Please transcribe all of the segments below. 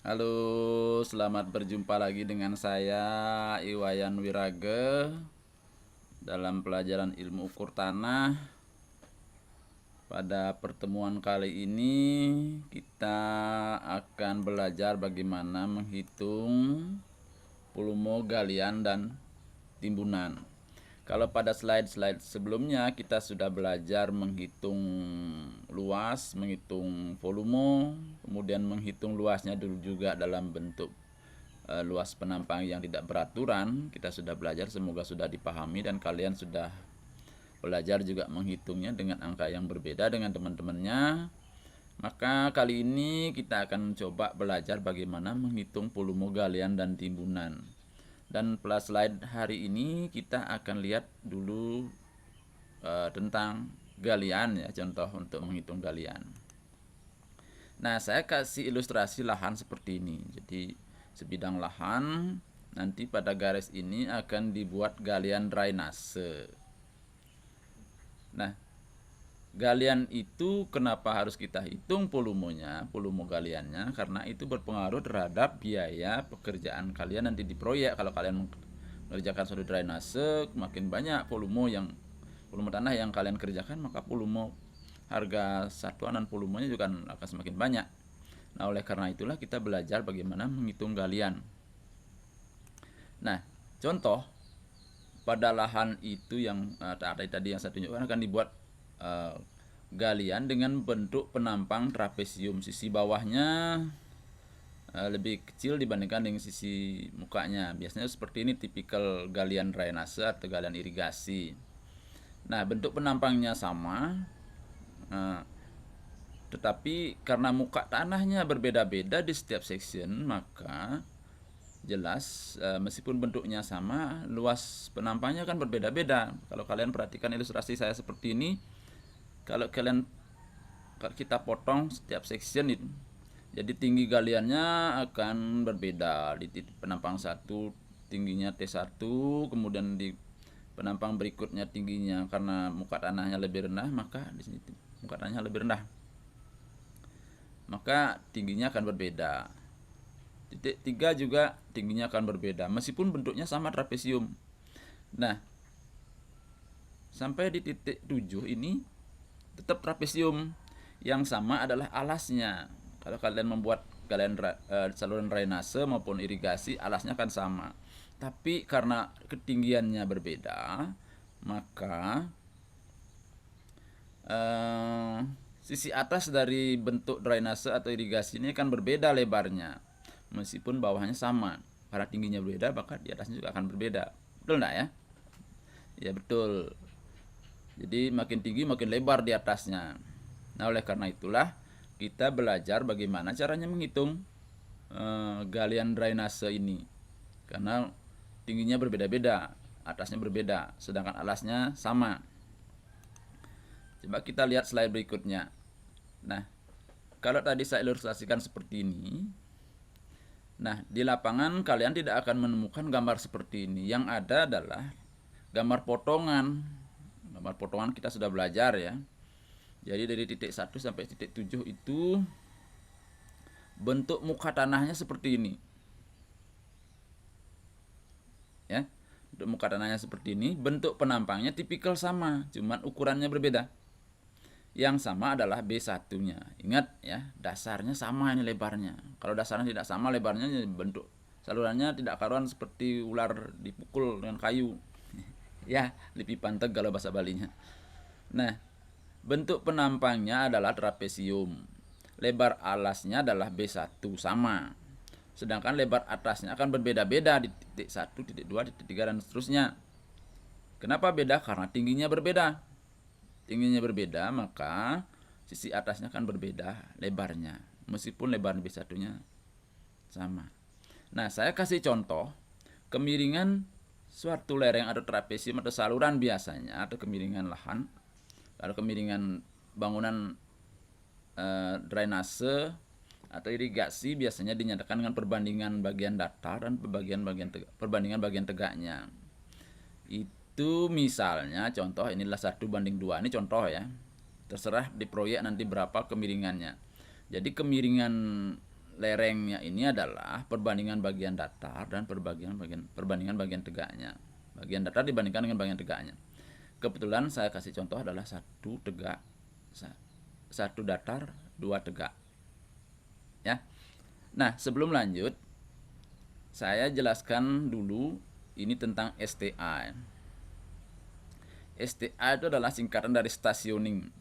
Halo, selamat berjumpa lagi dengan saya Iwayan Wirage dalam pelajaran ilmu ukur tanah. Pada pertemuan kali ini kita akan belajar bagaimana menghitung volume galian dan timbunan. Kalau pada slide-slide sebelumnya kita sudah belajar menghitung luas, menghitung volume, kemudian menghitung luasnya dulu juga dalam bentuk luas penampang yang tidak beraturan. Kita sudah belajar, semoga sudah dipahami dan kalian sudah belajar juga menghitungnya dengan angka yang berbeda dengan teman-temannya. Maka kali ini kita akan coba belajar bagaimana menghitung volume galian dan timbunan. Dan pada slide hari ini kita akan lihat dulu tentang galian ya, contoh untuk menghitung galian. Nah, saya kasih ilustrasi lahan seperti ini. Jadi sebidang lahan, nanti pada garis ini akan dibuat galian drainase. Nah, galian itu kenapa harus kita hitung volumenya, volume galiannya, karena itu berpengaruh terhadap biaya pekerjaan kalian nanti di proyek. Kalau kalian mengerjakan suatu drainase, makin banyak volume tanah yang kalian kerjakan, maka volume harga satuan dan volumenya juga akan semakin banyak. Nah, oleh karena itulah kita belajar bagaimana menghitung galian. Nah, contoh pada lahan itu yang tadi yang saya tunjukkan akan dibuat galian dengan bentuk penampang trapesium. Sisi bawahnya lebih kecil dibandingkan dengan sisi mukanya. Biasanya seperti ini tipikal galian drainase atau galian irigasi. Nah, bentuk penampangnya sama, tetapi karena muka tanahnya berbeda-beda di setiap section, maka jelas meskipun bentuknya sama, luas penampangnya kan berbeda-beda. Kalau kalian perhatikan ilustrasi saya seperti ini, kalau kita potong setiap section itu, jadi tinggi galiannya akan berbeda. Di titik penampang 1 tingginya T1, kemudian di penampang berikutnya tingginya, karena muka tanahnya lebih rendah, maka di sini muka tanahnya lebih rendah, maka tingginya akan berbeda. Titik 3 juga tingginya akan berbeda meskipun bentuknya sama trapesium. Nah, sampai di titik 7 ini tetap trapesium. Yang sama adalah alasnya. Kalau kalian membuat saluran drainase maupun irigasi, alasnya akan sama. Tapi karena ketinggiannya berbeda, maka sisi atas dari bentuk drainase atau irigasi ini akan berbeda lebarnya, meskipun bawahnya sama. Karena tingginya berbeda, maka di atasnya juga akan berbeda. Betul enggak ya? Ya betul. Jadi makin tinggi makin lebar di atasnya. Nah, oleh karena itulah kita belajar bagaimana caranya menghitung galian drainase ini. Karena tingginya berbeda-beda, atasnya berbeda, sedangkan alasnya sama. Coba kita lihat slide berikutnya. Nah, kalau tadi saya ilustrasikan seperti ini, nah di lapangan kalian tidak akan menemukan gambar seperti ini. Yang ada adalah gambar potongan. Gambar potongan kita sudah belajar ya. Jadi dari titik 1 sampai titik 7 itu bentuk muka tanahnya seperti ini. Ya. Bentuk muka tanahnya seperti ini, bentuk penampangnya tipikal sama, cuman ukurannya berbeda. Yang sama adalah B1-nya. Ingat ya, dasarnya sama ini lebarnya. Kalau dasarnya tidak sama lebarnya, bentuk salurannya tidak karuan seperti ular dipukul dengan kayu. Ya, lipi panteg kalau bahasa Balinya. Nah, bentuk penampangnya adalah trapesium. Lebar alasnya adalah B1 sama. Sedangkan lebar atasnya akan berbeda-beda di titik 1, titik 2, titik 3 dan seterusnya. Kenapa beda? Karena tingginya berbeda. Tingginya berbeda, maka sisi atasnya akan berbeda lebarnya, meskipun lebar B1-nya sama. Nah, saya kasih contoh kemiringan suatu lereng atau trapesium atau saluran biasanya, atau kemiringan lahan. Kalau kemiringan bangunan drainase atau irigasi biasanya dinyatakan dengan perbandingan bagian datar dan perbandingan bagian tegaknya. Itu misalnya contoh inilah 1:2, ini contoh ya. Terserah di proyek nanti berapa kemiringannya. Jadi kemiringan lerengnya ini adalah perbandingan bagian datar dan perbandingan bagian tegaknya. Bagian datar dibandingkan dengan bagian tegaknya. Kebetulan saya kasih contoh adalah satu datar, dua tegak. Ya. Nah, sebelum lanjut, saya jelaskan dulu ini tentang STA. STA itu adalah singkatan dari stationing.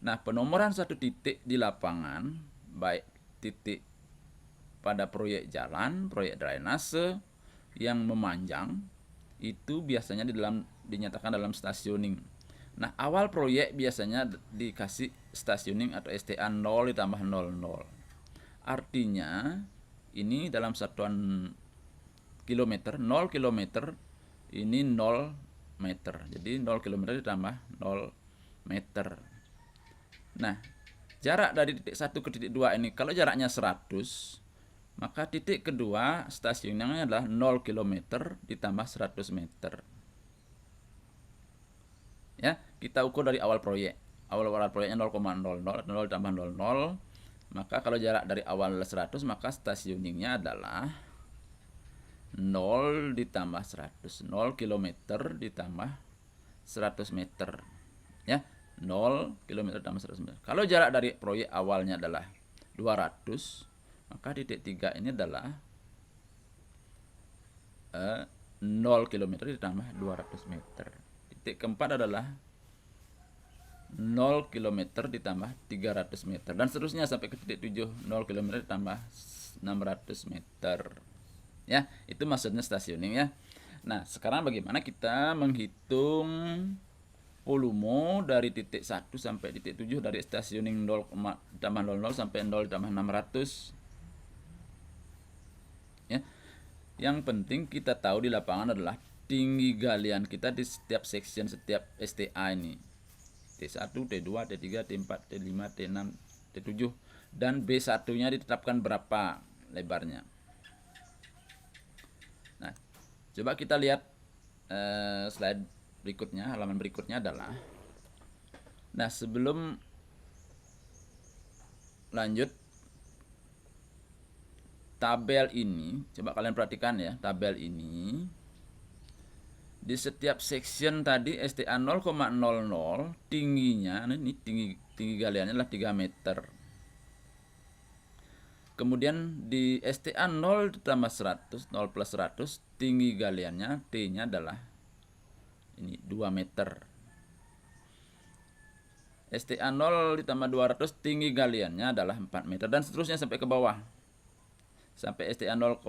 Nah, penomoran satu titik di lapangan, baik titik pada proyek jalan, proyek drainase yang memanjang, itu biasanya dinyatakan dalam stationing. Nah, awal proyek biasanya dikasih stationing atau STA 0 ditambah 00. Artinya, ini dalam satuan kilometer, 0 kilometer, ini 0 meter. Jadi 0 kilometer ditambah 0 meter. Nah, jarak dari titik 1 ke titik 2 ini, kalau jaraknya 100, maka titik kedua stasiunnya adalah 0 km ditambah 100 meter. Ya, kita ukur dari awal proyek. Awal proyeknya 0,00, 0 ditambah 00. Maka kalau jarak dari awal 100, maka stationingnya adalah 0 ditambah 100. 0 km ditambah 100 meter. Ya, 0 km ditambah 100 meter. Kalau jarak dari proyek awalnya adalah 200, maka titik 3 ini adalah 0 km ditambah 200 meter. Titik keempat adalah 0 km ditambah 300 meter. Dan seterusnya sampai ke titik 7, 0 km ditambah 600 meter. Ya, itu maksudnya stationing ya. Nah, sekarang bagaimana kita menghitung volume dari titik 1 sampai titik 7 dari stationing 0 ditambah 00 sampai 0 ditambah 600. Ya. Yang penting kita tahu di lapangan adalah tinggi galian kita di setiap section, setiap STA ini. T1, T2, T3, T4, T5, T6, T7. Dan B1-nya ditetapkan berapa lebarnya. Nah, coba kita lihat slide berikutnya, halaman berikutnya adalah. Nah, sebelum lanjut, tabel ini, coba kalian perhatikan ya, tabel ini di setiap section tadi STA 0,00 tingginya, ini tinggi galiannya adalah 3 meter. Kemudian di STA 0 ditambah 100, 0 plus 100, tinggi galiannya T-nya adalah ini 2 meter. STA 0 ditambah 200, tinggi galiannya adalah 4 meter, dan seterusnya sampai ke bawah. Sampai STA 0,0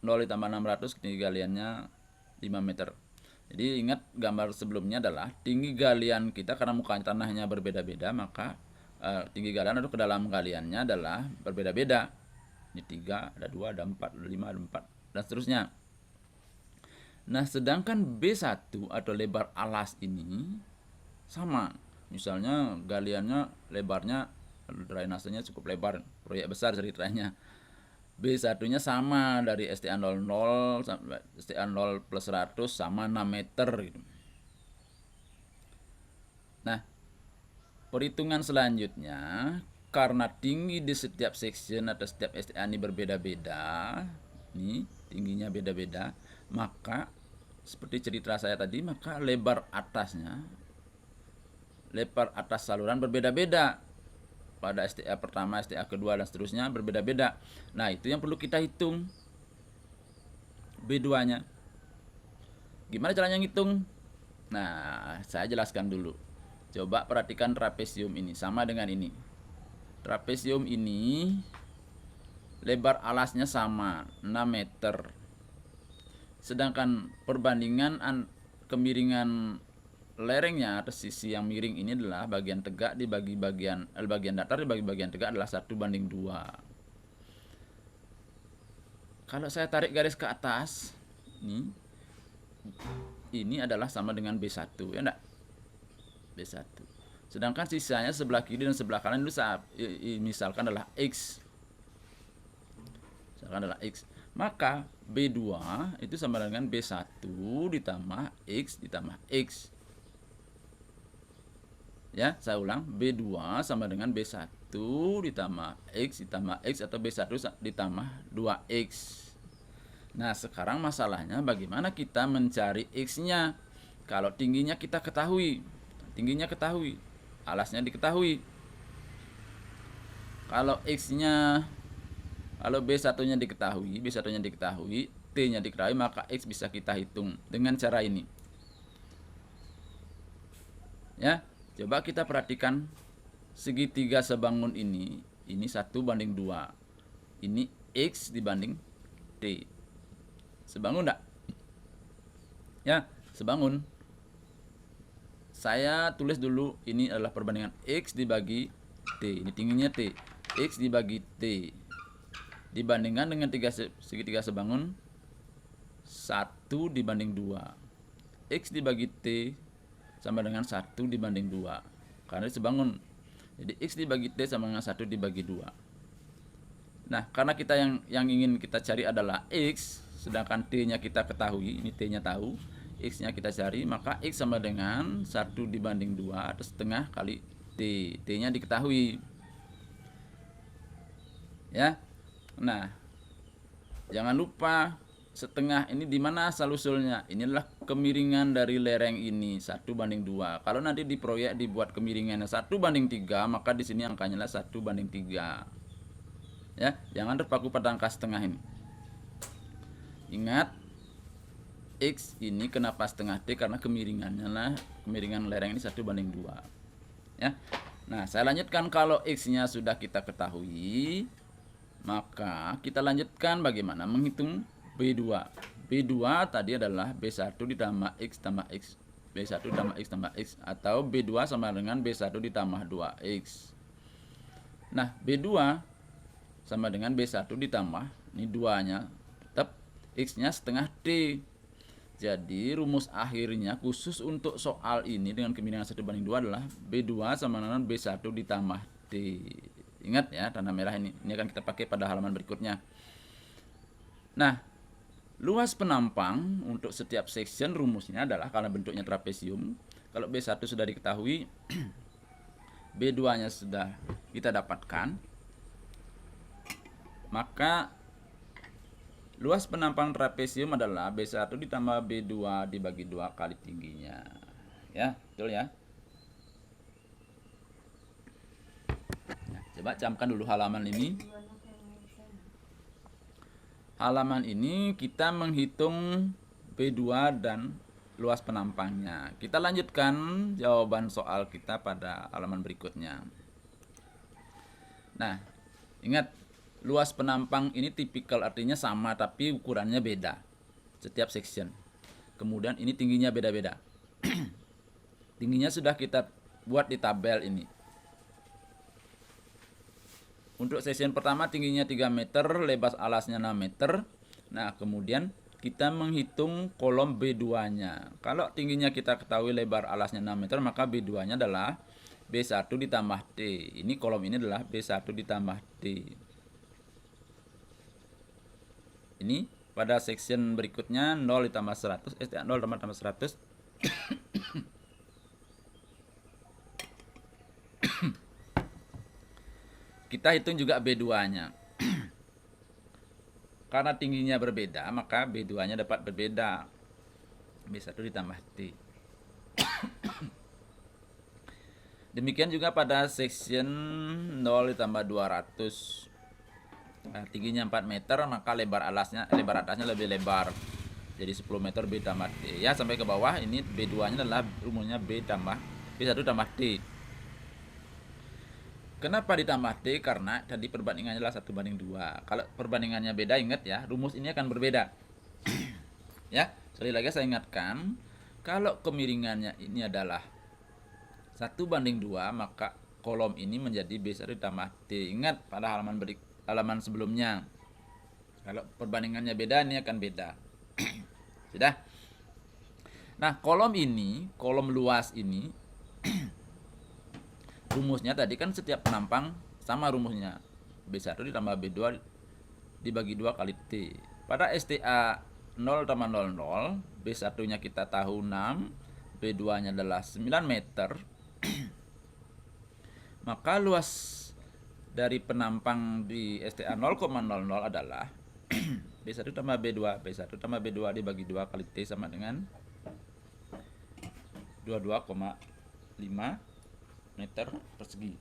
ditambah 600, tinggi galiannya 5 meter. Jadi ingat gambar sebelumnya adalah tinggi galian kita karena muka tanahnya berbeda-beda, maka tinggi galian atau kedalaman galiannya adalah berbeda-beda. Ini 3, ada 2, ada 4, ada 5, ada 4, dan seterusnya. Nah, sedangkan B1 atau lebar alas ini sama. Misalnya galiannya lebarnya, drainasenya cukup lebar, proyek besar ceritanya. B1-nya sama dari STA 00 sampai STA 0 plus 100 sama 6 meter gitu. Nah, perhitungan selanjutnya, karena tinggi di setiap section atau setiap STA ini berbeda-beda, ini tingginya beda-beda, maka seperti cerita saya tadi, maka lebar atas saluran berbeda-beda. Pada STA pertama, STA kedua, dan seterusnya berbeda-beda. Nah, itu yang perlu kita hitung B2-nya. Gimana caranya ngitung? Nah, saya jelaskan dulu. Coba perhatikan trapesium ini, sama dengan ini. Trapesium ini lebar alasnya sama, 6 meter. Sedangkan perbandingan kemiringan lerengnya atau sisi yang miring ini adalah bagian tegak dibagi bagian datar dibagi bagian tegak adalah 1:2. Kalau saya tarik garis ke atas, ini adalah sama dengan B1, ya enggak? B1. Sedangkan sisanya sebelah kiri dan sebelah kanan itu misalkan adalah X. Maka B2 itu sama dengan B1 ditambah X ditambah X. Ya, saya ulang, B2 sama dengan B1 ditambah X atau B1 ditambah 2X. Nah, sekarang masalahnya bagaimana kita mencari X-nya. Kalau tingginya kita ketahui, alasnya diketahui. Kalau X-nya, kalau B1-nya diketahui, T-nya diketahui, maka X bisa kita hitung dengan cara ini. Ya, coba kita perhatikan segitiga sebangun ini 1:2. Ini X dibanding T. Sebangun enggak? Ya, sebangun. Saya tulis dulu, ini adalah perbandingan X dibagi T. Ini tingginya T. X dibagi T. Dibandingkan dengan segitiga sebangun 1:2. X dibagi T sama dengan 1:2. Karena sebangun. Jadi X dibagi T sama dengan 1/2. Nah, karena kita yang ingin kita cari adalah X, sedangkan T-nya kita ketahui, ini T-nya tahu, X-nya kita cari, maka X sama dengan 1/2 atau setengah kali T. T-nya diketahui. Ya. Nah, jangan lupa setengah ini di mana asal usulnya? Ini adalah kemiringan dari lereng ini 1/2. Kalau nanti di proyek dibuat kemiringannya 1/3, maka di sini angkanya adalah 1/3. Ya, jangan terpaku pada angka setengah ini. Ingat, X ini kenapa setengah T? Karena kemiringannya lah, kemiringan lereng ini 1/2. Ya. Nah, saya lanjutkan. Kalau X-nya sudah kita ketahui, maka kita lanjutkan bagaimana menghitung B2. B2 tadi adalah B1 ditambah X tambah X. B1 ditambah X tambah X. Atau B2 sama dengan B1 ditambah 2X. Nah, B2 sama dengan B1 ditambah, ini 2-nya, tetap X-nya setengah T. Jadi rumus akhirnya khusus untuk soal ini dengan kemiringan 1/2 adalah B2 sama dengan B1 ditambah T. Ingat ya, tanda merah ini akan kita pakai pada halaman berikutnya. Nah, luas penampang untuk setiap section rumusnya adalah, karena bentuknya trapesium, kalau B1 sudah diketahui, B2-nya sudah kita dapatkan, maka luas penampang trapesium adalah B1 ditambah B2 dibagi 2 kali tingginya. Ya, betul ya? Nah, coba camkan dulu halaman ini. Halaman ini kita menghitung B2 dan luas penampangnya. Kita lanjutkan jawaban soal kita pada halaman berikutnya. Nah, ingat, luas penampang ini tipikal, artinya sama tapi ukurannya beda setiap section. Kemudian ini tingginya beda-beda. Tingginya sudah kita buat di tabel ini. Untuk section pertama tingginya 3 meter, lebar alasnya 6 meter. Nah, kemudian kita menghitung kolom B2-nya. Kalau tingginya kita ketahui, lebar alasnya 6 meter, maka B2-nya adalah B1 ditambah T. Ini kolom ini adalah B1 ditambah T. Ini pada section berikutnya 0 ditambah 100, 0 tambah 100. Kita hitung juga B2-nya. Karena tingginya berbeda, maka B2-nya dapat berbeda. B1 ditambah T. Demikian juga pada section 0 ditambah 200. Nah, tingginya 4 meter, maka lebar atasnya lebih lebar. Jadi 10 meter B tambah T. Ya, sampai ke bawah ini B2-nya adalah rumusnya B1 tambah T. Kenapa ditambah T? Karena tadi perbandingannya adalah 1/2. Kalau perbandingannya beda, ingat ya, rumus ini akan berbeda. Ya, sekali lagi saya ingatkan, kalau kemiringannya ini adalah 1/2, maka kolom ini menjadi B1 ditambah T. Ingat pada halaman sebelumnya. Kalau perbandingannya beda, ini akan beda. Sudah? Nah, kolom luas ini rumusnya tadi kan setiap penampang sama rumusnya. B1 ditambah B2 dibagi 2 kali T. Pada STA 0,00, B1-nya kita tahu 6, B2-nya adalah 9 meter. Maka luas dari penampang di STA 0,00 adalah B1 tambah B2. B1 tambah B2 dibagi 2 kali T sama dengan 22,5 meter persegi.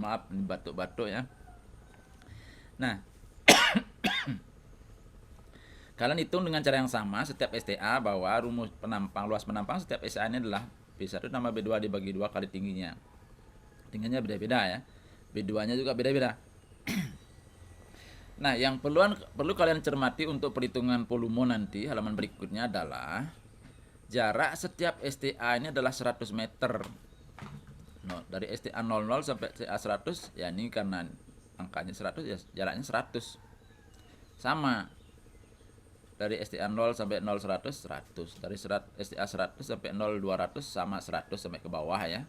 Maaf, ini batuk-batuk ya. Nah, kalian hitung dengan cara yang sama setiap STA bahwa rumus penampang, luas penampang setiap STA ini adalah B1 tambah B2 dibagi 2 kali tingginya. Tingginya beda-beda ya. B2-nya juga beda-beda. Nah, yang perlu kalian cermati untuk perhitungan volume nanti halaman berikutnya adalah jarak setiap STA ini adalah 100 meter. No, dari STA 00 sampai STA 100 ya, ini karena angkanya 100 ya jaraknya 100. Sama. Dari STA 0 sampai 0 100 100. Dari STA 100 sampai 0 200 sama 100 sampai ke bawah ya.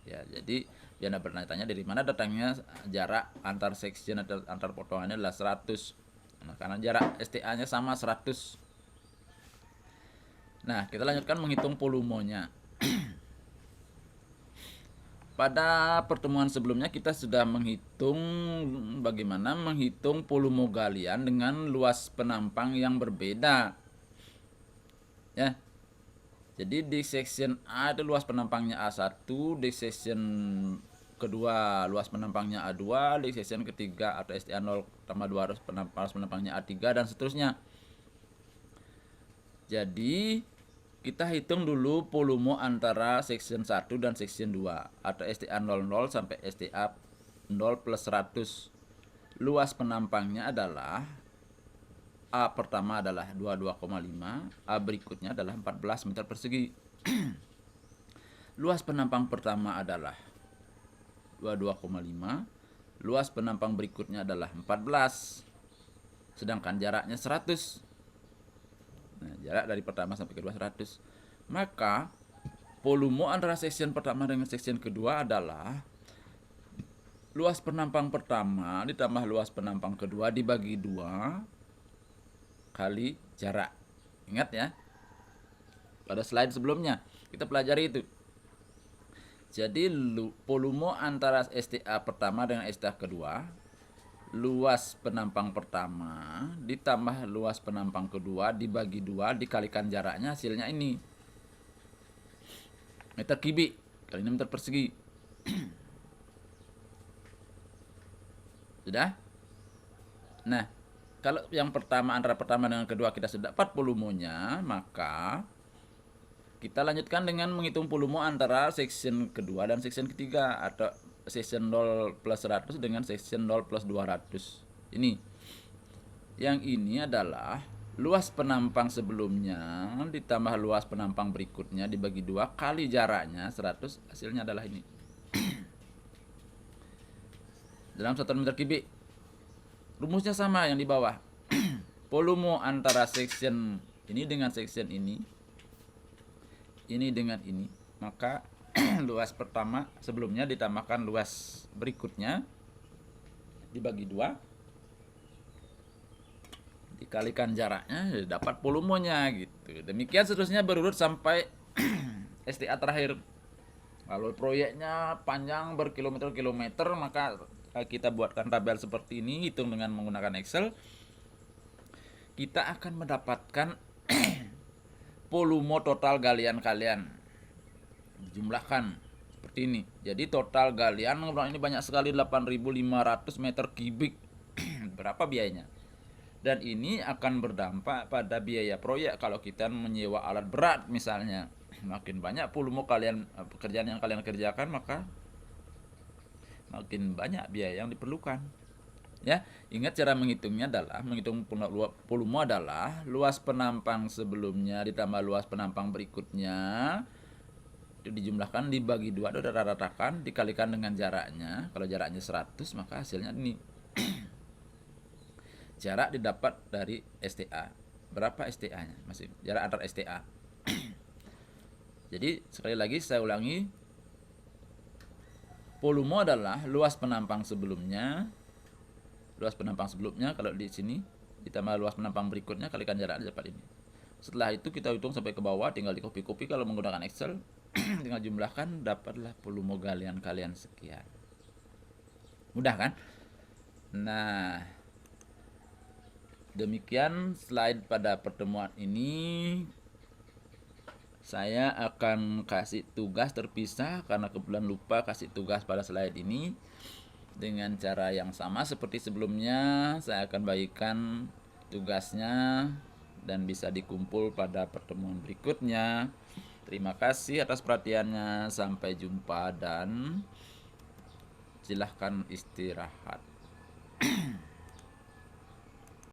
Ya, jadi dia bertanya-tanya dari mana datangnya jarak antar section atau antar potongannya adalah 100. Nah, karena jarak STA-nya sama 100. Nah, kita lanjutkan menghitung volumenya. Pada pertemuan sebelumnya kita sudah menghitung bagaimana menghitung volume galian dengan luas penampang yang berbeda. Ya. Jadi di section A itu luas penampangnya A1, di section kedua luas penampangnya A2, di section ketiga atau STA 0 tambah 2 luas penampangnya A3 dan seterusnya. Jadi kita hitung dulu volume antara section 1 dan section 2 atau STA 00 sampai STA 0 plus 100. Luas penampangnya adalah A pertama adalah 22,5, A berikutnya adalah 14 meter persegi. Luas penampang pertama adalah 22,5, luas penampang berikutnya adalah 14, sedangkan jaraknya 100. Nah, jarak dari pertama sampai kedua 100. Maka volume antara section pertama dengan section kedua adalah luas penampang pertama ditambah luas penampang kedua dibagi 2 kali jarak. Ingat ya, pada slide sebelumnya kita pelajari itu. Jadi volume antara STA pertama dengan STA kedua, luas penampang pertama ditambah luas penampang kedua dibagi 2 dikalikan jaraknya, hasilnya ini meter kubik kali ini meter persegi. Sudah? Nah, kalau yang pertama antara pertama dengan kedua kita sudah dapat volumenya, maka kita lanjutkan dengan menghitung volume antara section kedua dan section ketiga atau section 0 plus 100 dengan section 0 plus 200. Ini. Yang ini adalah luas penampang sebelumnya ditambah luas penampang berikutnya dibagi 2 kali jaraknya 100, hasilnya adalah ini. Dalam 1 meter kubik. Rumusnya sama yang di bawah. Volume antara section ini dengan section ini dengan ini, maka luas pertama sebelumnya ditambahkan luas berikutnya dibagi 2 dikalikan jaraknya dapat volumenya gitu. Demikian seterusnya berurut sampai STA terakhir. Kalau proyeknya panjang berkilometer-kilometer, maka kita buatkan tabel seperti ini, hitung dengan menggunakan Excel. Kita akan mendapatkan volume total galian kalian. Jumlahkan seperti ini. Jadi total galian ini banyak sekali, 8.500 meter kubik. Berapa biayanya? Dan ini akan berdampak pada biaya proyek. Kalau kita menyewa alat berat misalnya, makin banyak volume pekerjaan yang kalian kerjakan, maka makin banyak biaya yang diperlukan. Ya, ingat cara menghitungnya adalah menghitung volume adalah luas penampang sebelumnya ditambah luas penampang berikutnya itu dijumlahkan dibagi 2 atau ratakan dikalikan dengan jaraknya. Kalau jaraknya 100 maka hasilnya ini. Jarak didapat dari STA. Berapa STA-nya? Masih jarak antar STA. Jadi sekali lagi saya ulangi, volume adalah luas penampang sebelumnya. Luas penampang sebelumnya kalau di sini ditambah luas penampang berikutnya kalikan jarak dapat ini. Setelah itu kita hitung sampai ke bawah, tinggal di copy kalau menggunakan Excel. Tinggal jumlahkan, dapatlah volume galian kalian sekian. Mudah kan? Nah, demikian slide pada pertemuan ini. Saya akan kasih tugas terpisah karena kebetulan lupa kasih tugas pada slide ini. Dengan cara yang sama seperti sebelumnya, saya akan bagikan tugasnya dan bisa dikumpul pada pertemuan berikutnya. Terima kasih atas perhatiannya. Sampai jumpa dan silahkan istirahat.